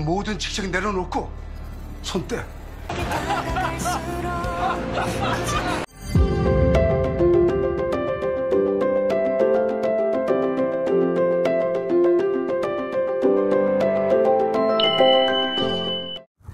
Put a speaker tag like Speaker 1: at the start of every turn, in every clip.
Speaker 1: 모든 직책 내려놓고 손 떼.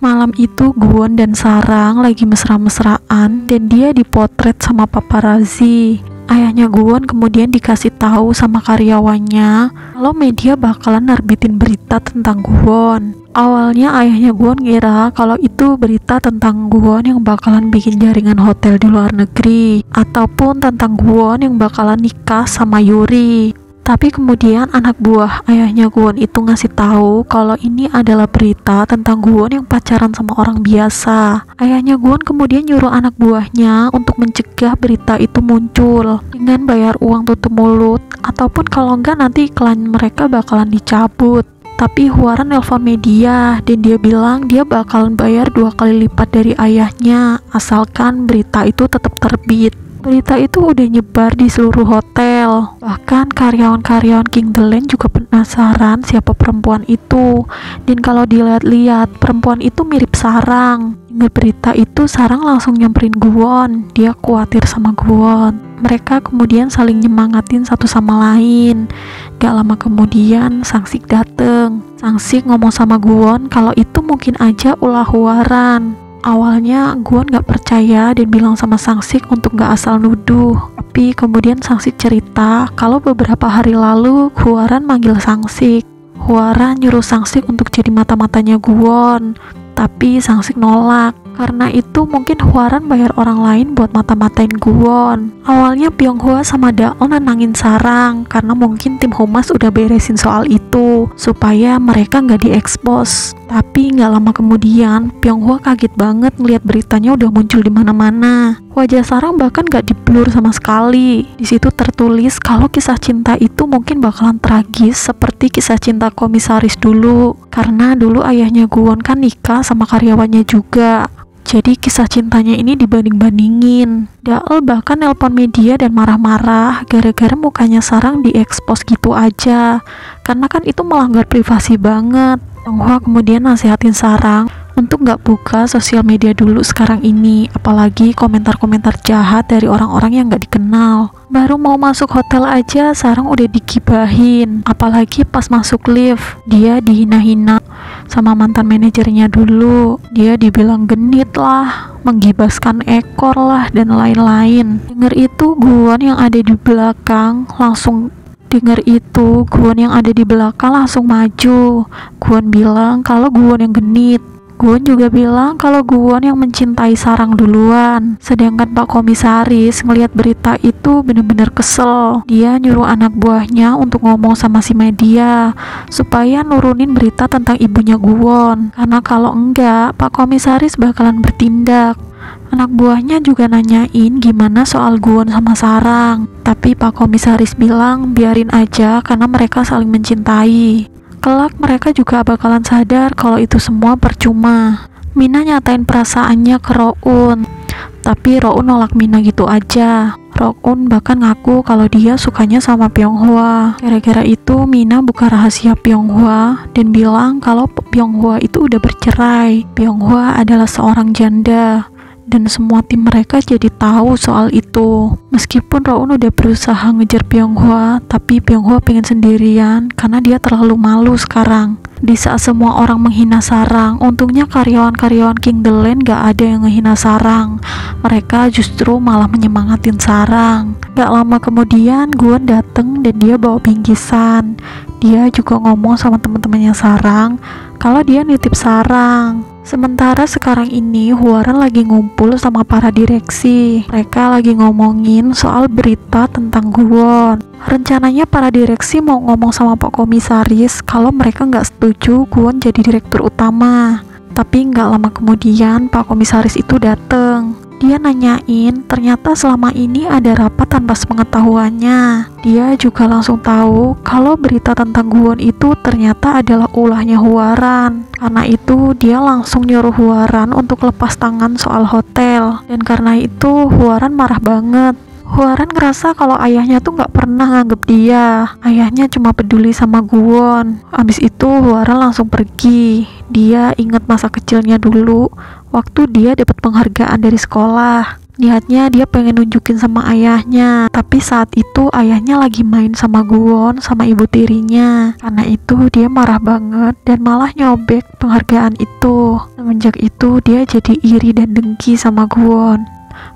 Speaker 2: Malam itu Gwon dan Sarang lagi mesra-mesraan dan dia dipotret sama paparazzi. Ayahnya Gwon kemudian dikasih tahu sama karyawannya kalau media bakalan nerbitin berita tentang Gwon. Awalnya ayahnya Gwon ngira kalau itu berita tentang Gwon yang bakalan bikin jaringan hotel di luar negeri ataupun tentang Gwon yang bakalan nikah sama Yuri. Tapi kemudian anak buah ayahnya Gwon itu ngasih tahu kalau ini adalah berita tentang Gwon yang pacaran sama orang biasa. Ayahnya Gwon kemudian nyuruh anak buahnya untuk mencegah berita itu muncul dengan bayar uang tutup mulut, ataupun kalau enggak nanti iklan mereka bakalan dicabut. Tapi Hwaran nelpon media dan dia bilang dia bakalan bayar 2 kali lipat dari ayahnya asalkan berita itu tetap terbit. Berita itu udah nyebar di seluruh hotel. Bahkan karyawan-karyawan King The Land juga penasaran siapa perempuan itu. Dan kalau dilihat-lihat, perempuan itu mirip Sarang. Dengar berita itu, Sarang langsung nyamperin Gwon. Dia khawatir sama Gwon. Mereka kemudian saling nyemangatin satu sama lain. Gak lama kemudian, Sang-sik dateng. Sang-sik ngomong sama Gwon kalau itu mungkin aja ulah Hwaran. Awalnya Gwon gak percaya dan bilang sama Sang-sik untuk gak asal nuduh. Tapi kemudian Sang-sik cerita kalau beberapa hari lalu Hwaran manggil Sang-sik. Hwaran nyuruh Sang-sik untuk jadi mata-matanya Gwon. Tapi Sang-sik nolak. Karena itu mungkin Hwaran bayar orang lain buat mata-matain Gwon. Awalnya Byung-hwa sama Daol nenangin Sarang karena mungkin tim humas udah beresin soal itu supaya mereka nggak diekspos. Tapi nggak lama kemudian Byung-hwa kaget banget ngeliat beritanya udah muncul di mana-mana. Wajah Sarang bahkan nggak diblur sama sekali. Di situ tertulis kalau kisah cinta itu mungkin bakalan tragis seperti kisah cinta komisaris dulu. Karena dulu ayahnya Gwon kan nikah sama karyawannya juga. Jadi kisah cintanya ini dibanding-bandingin. Daol bahkan nelpon media dan marah-marah gara-gara mukanya Sarang diekspos gitu aja. Karena kan itu melanggar privasi banget. Byung-hwa kemudian nasihatin Sarang untuk nggak buka sosial media dulu sekarang ini, apalagi komentar-komentar jahat dari orang-orang yang nggak dikenal. Baru mau masuk hotel aja Sarang udah digibahin, apalagi pas masuk lift dia dihina-hina sama mantan manajernya dulu. Dia dibilang genit lah, menggibaskan ekor lah, dan lain-lain. Dengar itu Gwon yang ada di belakang langsung maju. Gwon bilang kalau Gwon yang genit. Gwon juga bilang kalau Gwon yang mencintai Sarang duluan. Sedangkan Pak Komisaris ngelihat berita itu bener-bener kesel. Dia nyuruh anak buahnya untuk ngomong sama si media supaya nurunin berita tentang ibunya Gwon. Karena kalau enggak, Pak Komisaris bakalan bertindak. Anak buahnya juga nanyain gimana soal Gwon sama Sarang. Tapi Pak Komisaris bilang biarin aja karena mereka saling mencintai. Kelak mereka juga bakalan sadar kalau itu semua percuma. Mina nyatain perasaannya ke Roun. Tapi Roun nolak Mina gitu aja. Roun bahkan ngaku kalau dia sukanya sama Byung-hwa. Gara-gara itu Mina buka rahasia Byung-hwa dan bilang kalau Byung-hwa itu udah bercerai. Byung-hwa adalah seorang janda. Dan semua tim mereka jadi tahu soal itu. Meskipun Roun udah berusaha ngejar Byung-hwa, tapi Byung-hwa pengen sendirian karena dia terlalu malu sekarang. Di saat semua orang menghina Sarang, untungnya karyawan-karyawan King The Land gak ada yang ngehina Sarang. Mereka justru malah menyemangatin Sarang. Gak lama kemudian Gwon dateng dan dia bawa bingkisan. Dia juga ngomong sama teman-temannya Sarang kalau dia nitip Sarang. Sementara sekarang ini Hwaran lagi ngumpul sama para direksi. Mereka lagi ngomongin soal berita tentang Gwon. Rencananya para direksi mau ngomong sama Pak Komisaris kalau mereka nggak setuju Gwon jadi direktur utama. Tapi nggak lama kemudian Pak Komisaris itu dateng. Dia nanyain ternyata selama ini ada rapat tanpa sepengetahuannya. Dia juga langsung tahu kalau berita tentang Gwon itu ternyata adalah ulahnya Hwaran. Karena itu dia langsung nyuruh Hwaran untuk lepas tangan soal hotel. Dan karena itu Hwaran marah banget. Hwaran ngerasa kalau ayahnya tuh nggak pernah nganggep dia. Ayahnya cuma peduli sama Gwon. Abis itu Hwaran langsung pergi. Dia inget masa kecilnya dulu, waktu dia dapat penghargaan dari sekolah. Niatnya dia pengen nunjukin sama ayahnya, tapi saat itu ayahnya lagi main sama Gwon sama ibu tirinya. Karena itu dia marah banget dan malah nyobek penghargaan itu. Semenjak itu dia jadi iri dan dengki sama Gwon.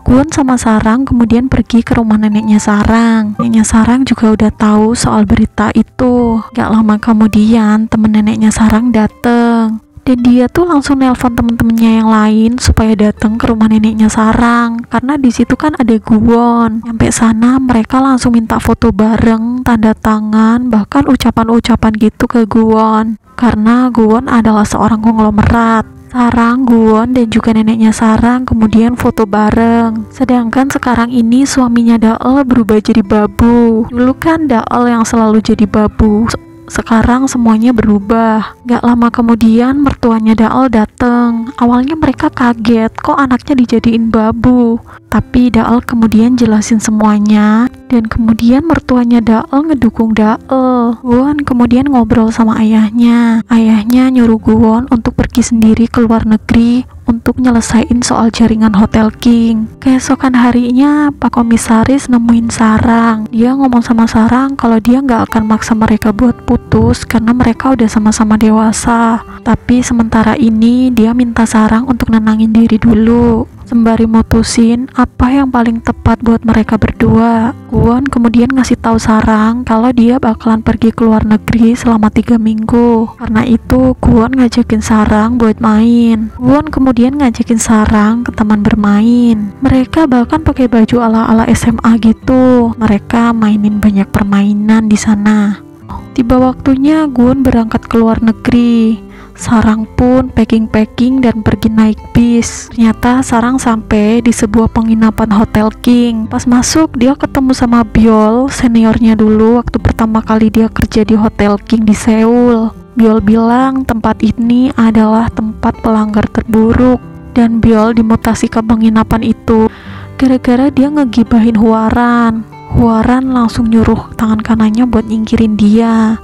Speaker 2: Gwon sama Sarang kemudian pergi ke rumah neneknya Sarang. Neneknya Sarang juga udah tahu soal berita itu. Gak lama kemudian temen neneknya Sarang dateng. Dan dia tuh langsung nelpon temen-temennya yang lain supaya datang ke rumah neneknya Sarang, karena di situ kan ada Gwon. Sampai sana mereka langsung minta foto bareng, tanda tangan, bahkan ucapan-ucapan gitu ke Gwon. Karena Gwon adalah seorang konglomerat. Sarang, Gwon, dan juga neneknya Sarang kemudian foto bareng. Sedangkan sekarang ini suaminya Daol berubah jadi babu. Dulu kan Daol yang selalu jadi babu. Sekarang semuanya berubah. Gak lama kemudian mertuanya Daol dateng. Awalnya mereka kaget kok anaknya dijadiin babu. Tapi Daol kemudian jelasin semuanya. Dan kemudian mertuanya Daol ngedukung Daol. Gwon kemudian ngobrol sama ayahnya. Ayahnya nyuruh Gwon untuk pergi sendiri ke luar negeri untuk nyelesain soal jaringan Hotel King. Keesokan harinya Pak Komisaris nemuin Sarang. Dia ngomong sama Sarang kalau dia nggak akan maksa mereka buat putus karena mereka udah sama-sama dewasa. Tapi sementara ini dia minta Sarang untuk nenangin diri dulu, sembari mutusin apa yang paling tepat buat mereka berdua. Gwon kemudian ngasih tahu Sarang kalau dia bakalan pergi ke luar negeri selama 3 minggu. Karena itu Gwon ngajakin Sarang buat main. Gwon kemudian ngajakin Sarang ke taman bermain. Mereka bahkan pakai baju ala-ala SMA gitu. Mereka mainin banyak permainan di sana. Tiba waktunya Gwon berangkat ke luar negeri. Sarang pun packing-packing dan pergi naik bis. Ternyata Sarang sampai di sebuah penginapan Hotel King. Pas masuk dia ketemu sama Byul, seniornya dulu waktu pertama kali dia kerja di Hotel King di Seoul. Byul bilang tempat ini adalah tempat pelanggar terburuk. Dan Byul dimutasi ke penginapan itu gara-gara dia ngegibahin Hwaran. Hwaran langsung nyuruh tangan kanannya buat nyingkirin dia.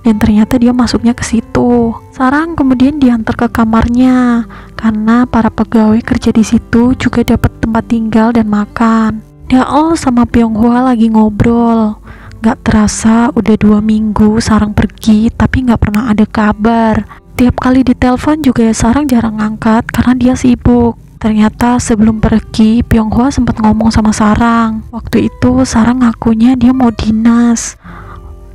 Speaker 2: Dan ternyata dia masuknya ke situ. Sarang kemudian diantar ke kamarnya karena para pegawai kerja di situ juga dapat tempat tinggal dan makan. Daol sama Pyonghwa lagi ngobrol. Gak terasa udah 2 minggu Sarang pergi tapi gak pernah ada kabar. Tiap kali ditelepon juga Sarang jarang ngangkat karena dia sibuk. Ternyata sebelum pergi Pyonghwa sempat ngomong sama Sarang. Waktu itu Sarang ngakunya dia mau dinas.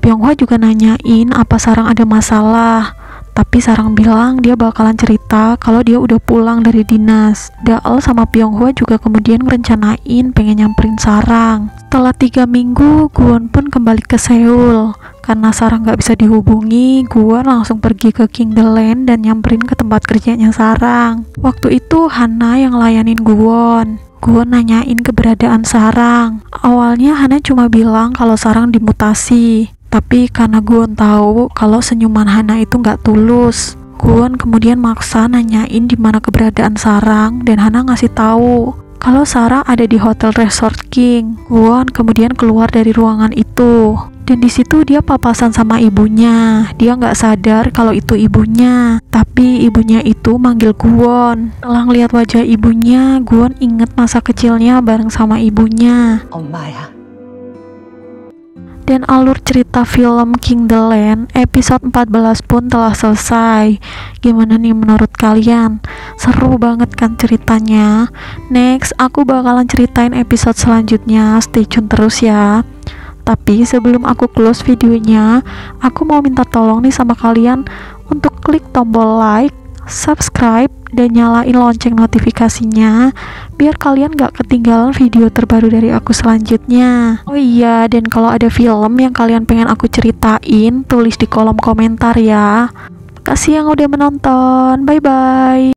Speaker 2: Pyonghwa juga nanyain apa Sarang ada masalah, tapi Sarang bilang dia bakalan cerita kalau dia udah pulang dari dinas. Daol sama Pyonghwa juga kemudian ngerencanain pengen nyamperin Sarang. Setelah 3 minggu, Gwon pun kembali ke Seoul. Karena Sarang gak bisa dihubungi, Gwon langsung pergi ke Kingdeland dan nyamperin ke tempat kerjanya Sarang. Waktu itu Hana yang layanin Gwon. Gwon nanyain keberadaan Sarang. Awalnya Hana cuma bilang kalau Sarang dimutasi. Tapi karena Gwon tahu kalau senyuman Hana itu nggak tulus, Gwon kemudian maksa nanyain di mana keberadaan Sarang dan Hana ngasih tahu kalau Sarang ada di Hotel Resort King. Gwon kemudian keluar dari ruangan itu dan di situ dia papasan sama ibunya. Dia nggak sadar kalau itu ibunya, tapi ibunya itu manggil Gwon. Setelah ngeliat wajah ibunya, Gwon inget masa kecilnya bareng sama ibunya.
Speaker 3: 엄마야.
Speaker 2: Dan alur cerita film Kingdeland episode 14 pun telah selesai. Gimana nih menurut kalian? Seru banget kan ceritanya? Next, aku bakalan ceritain episode selanjutnya. Stay tune terus ya. Tapi sebelum aku close videonya, aku mau minta tolong nih sama kalian untuk klik tombol like, subscribe, dan nyalain lonceng notifikasinya biar kalian gak ketinggalan video terbaru dari aku selanjutnya. Oh iya, dan kalau ada film yang kalian pengen aku ceritain, tulis di kolom komentar ya. Makasih yang udah menonton, bye bye.